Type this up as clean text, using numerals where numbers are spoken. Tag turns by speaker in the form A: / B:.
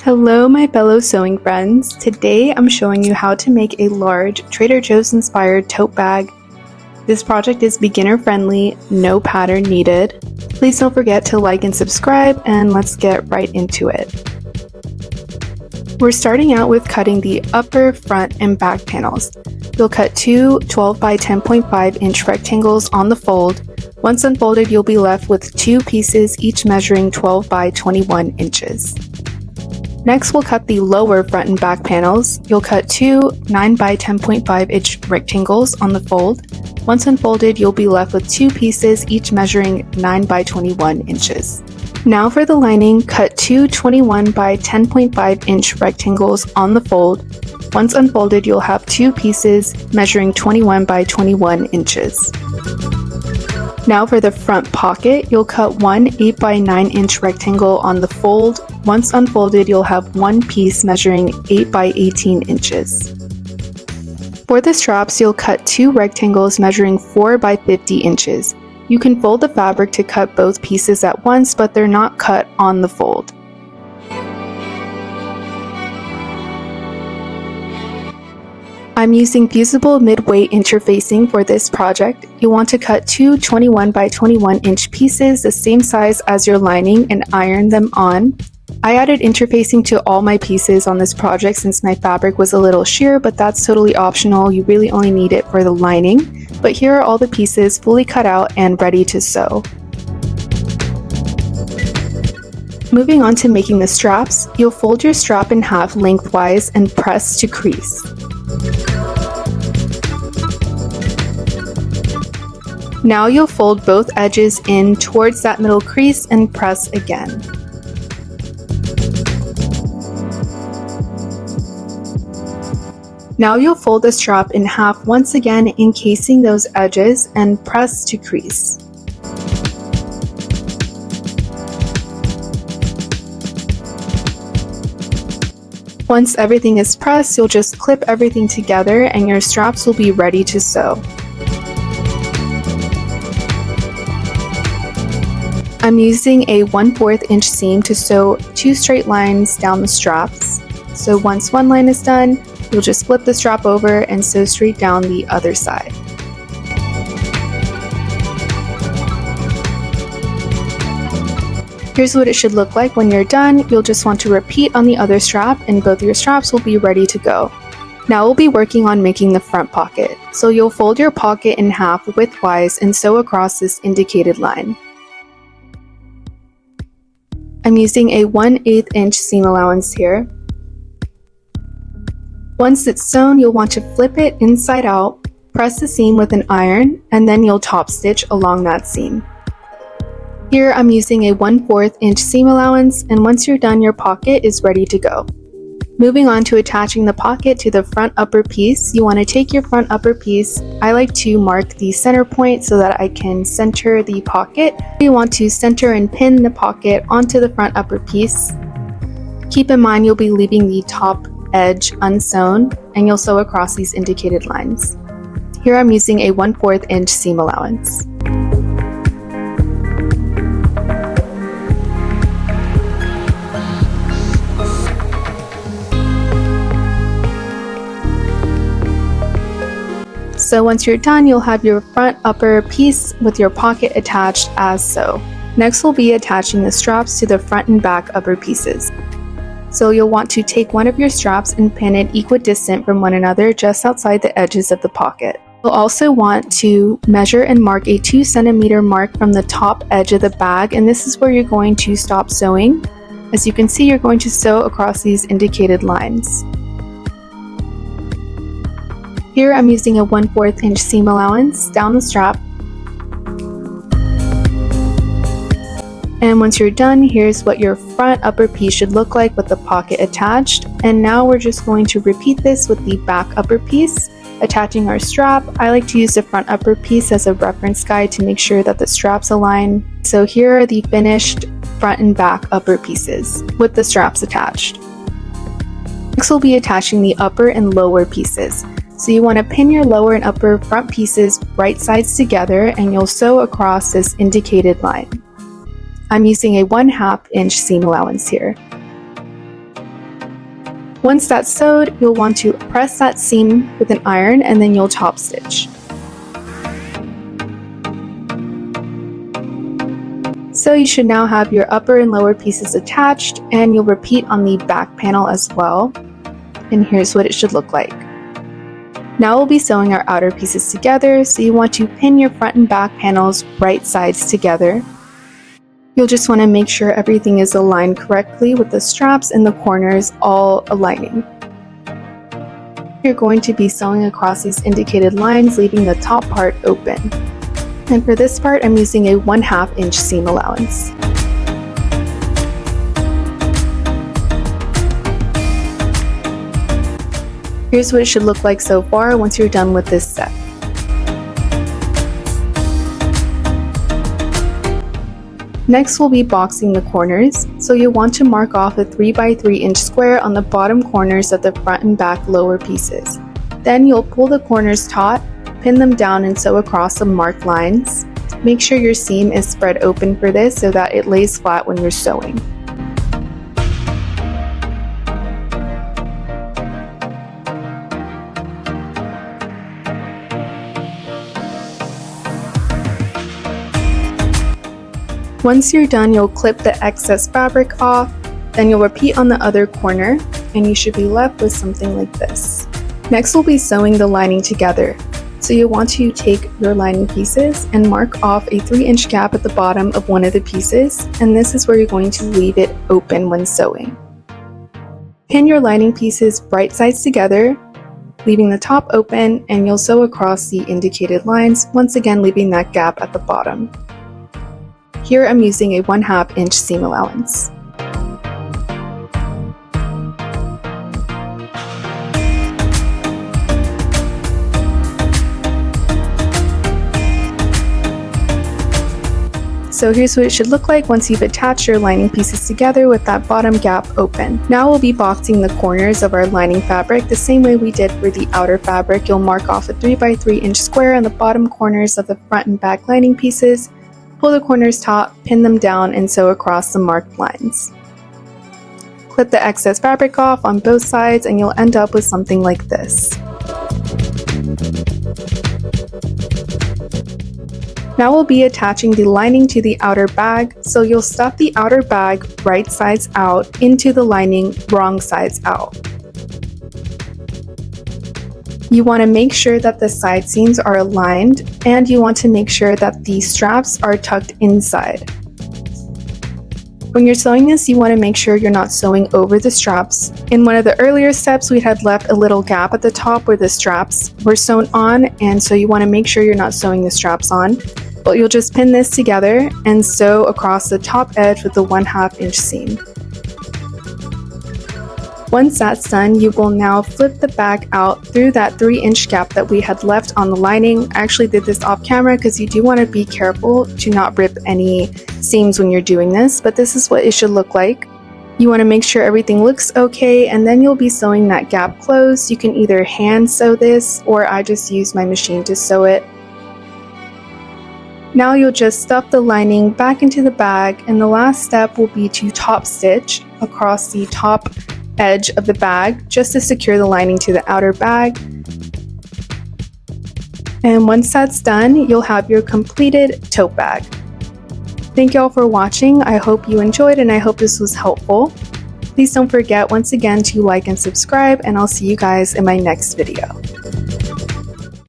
A: Hello my fellow sewing friends. Today I'm showing you how to make a large Trader Joe's inspired tote bag. This project is beginner friendly, no pattern needed. Please don't forget to like and subscribe, and let's get right into it. We're starting out with cutting the upper, front, and back panels. You'll cut two 12 by 10.5 inch rectangles on the fold. Once unfolded, you'll be left with two pieces, each measuring 12 by 21 inches. Next, we'll cut the lower front and back panels. You'll cut two 9 by 10.5 inch rectangles on the fold. Once unfolded, you'll be left with two pieces, each measuring 9 by 21 inches. Now for the lining, cut two 21 by 10.5 inch rectangles on the fold. Once unfolded, you'll have two pieces measuring 21 by 21 inches. Now for the front pocket, you'll cut one 8 by 9 inch rectangle on the fold. Once unfolded, you'll have one piece measuring 8 by 18 inches. For the straps, you'll cut two rectangles measuring 4 by 50 inches. You can fold the fabric to cut both pieces at once, but they're not cut on the fold. I'm using Fusible midweight interfacing for this project. You'll want to cut two 21 by 21 inch pieces the same size as your lining and iron them on. I added interfacing to all my pieces on this project since my fabric was a little sheer, but that's totally optional. You really only need it for the lining. But here are all the pieces fully cut out and ready to sew. Moving on to making the straps, you'll fold your strap in half lengthwise and press to crease. Now you'll fold both edges in towards that middle crease and press again. Now you'll fold the strap in half once again, encasing those edges, and press to crease. Once everything is pressed, you'll just clip everything together and your straps will be ready to sew. I'm using a 1/4 inch seam to sew two straight lines down the straps. So once one line is done, you'll just flip the strap over and sew straight down the other side. Here's what it should look like when you're done. You'll just want to repeat on the other strap and both your straps will be ready to go. Now we'll be working on making the front pocket. So you'll fold your pocket in half widthwise and sew across this indicated line. I'm using a 1/8 inch seam allowance here. Once it's sewn, you'll want to flip it inside out, press the seam with an iron, and then you'll top stitch along that seam. Here I'm using a 1/4 inch seam allowance, and once you're done, your pocket is ready to go. Moving on to attaching the pocket to the front upper piece, you want to take your front upper piece. I like to mark the center point so that I can center the pocket. You want to center and pin the pocket onto the front upper piece. Keep in mind you'll be leaving the top edge unsewn, and you'll sew across these indicated lines. Here I'm using a 1/4 inch seam allowance. So once you're done, you'll have your front upper piece with your pocket attached as so. Next we'll be attaching the straps to the front and back upper pieces. So you'll want to take one of your straps and pin it equidistant from one another just outside the edges of the pocket. You'll also want to measure and mark a 2 centimeter mark from the top edge of the bag, and this is where you're going to stop sewing. As you can see, you're going to sew across these indicated lines. Here I'm using a 1/4 inch seam allowance down the strap. And once you're done, here's what your front upper piece should look like with the pocket attached. And now we're just going to repeat this with the back upper piece. Attaching our strap, I like to use the front upper piece as a reference guide to make sure that the straps align. So here are the finished front and back upper pieces with the straps attached. Next we'll be attaching the upper and lower pieces. So you want to pin your lower and upper front pieces right sides together, and you'll sew across this indicated line. I'm using a 1/2 inch seam allowance here. Once that's sewed, you'll want to press that seam with an iron and then you'll top stitch. So you should now have your upper and lower pieces attached, and you'll repeat on the back panel as well. And here's what it should look like. Now we'll be sewing our outer pieces together, so you want to pin your front and back panels right sides together. You'll just want to make sure everything is aligned correctly with the straps and the corners all aligning. You're going to be sewing across these indicated lines, leaving the top part open. And for this part, I'm using a 1/2 inch seam allowance. Here's what it should look like so far once you're done with this set. Next, we'll be boxing the corners, so you'll want to mark off a 3 by 3 inch square on the bottom corners of the front and back lower pieces. Then you'll pull the corners taut, pin them down and sew across the marked lines. Make sure your seam is spread open for this so that it lays flat when you're sewing. Once you're done, you'll clip the excess fabric off, then you'll repeat on the other corner, and you should be left with something like this. Next, we'll be sewing the lining together. So you'll want to take your lining pieces and mark off a 3 inch gap at the bottom of one of the pieces, and this is where you're going to leave it open when sewing. Pin your lining pieces right sides together, leaving the top open, and you'll sew across the indicated lines, once again leaving that gap at the bottom. Here I'm using a 1/2 inch seam allowance. So here's what it should look like once you've attached your lining pieces together with that bottom gap open. Now we'll be boxing the corners of our lining fabric the same way we did for the outer fabric. You'll mark off a 3 by 3 inch square on the bottom corners of the front and back lining pieces. Pull the corners taut, pin them down, and sew across the marked lines. Clip the excess fabric off on both sides and you'll end up with something like this. Now we'll be attaching the lining to the outer bag, so you'll stuff the outer bag right sides out into the lining wrong sides out. You want to make sure that the side seams are aligned, and you want to make sure that the straps are tucked inside. When you're sewing this, you want to make sure you're not sewing over the straps. In one of the earlier steps, we had left a little gap at the top where the straps were sewn on, and so you want to make sure you're not sewing the straps on. But you'll just pin this together and sew across the top edge with the 1/2 inch seam. Once that's done, you will now flip the bag out through that 3 inch gap that we had left on the lining. I actually did this off camera because you do want to be careful to not rip any seams when you're doing this, but this is what it should look like. You want to make sure everything looks okay, and then you'll be sewing that gap closed. You can either hand sew this, or I just use my machine to sew it. Now you'll just stuff the lining back into the bag, and the last step will be to top stitch across the top edge of the bag just to secure the lining to the outer bag. And once that's done, you'll have your completed tote bag. Thank you all for watching. I hope you enjoyed and I hope this was helpful. Please don't forget once again to like and subscribe, and I'll see you guys in my next video.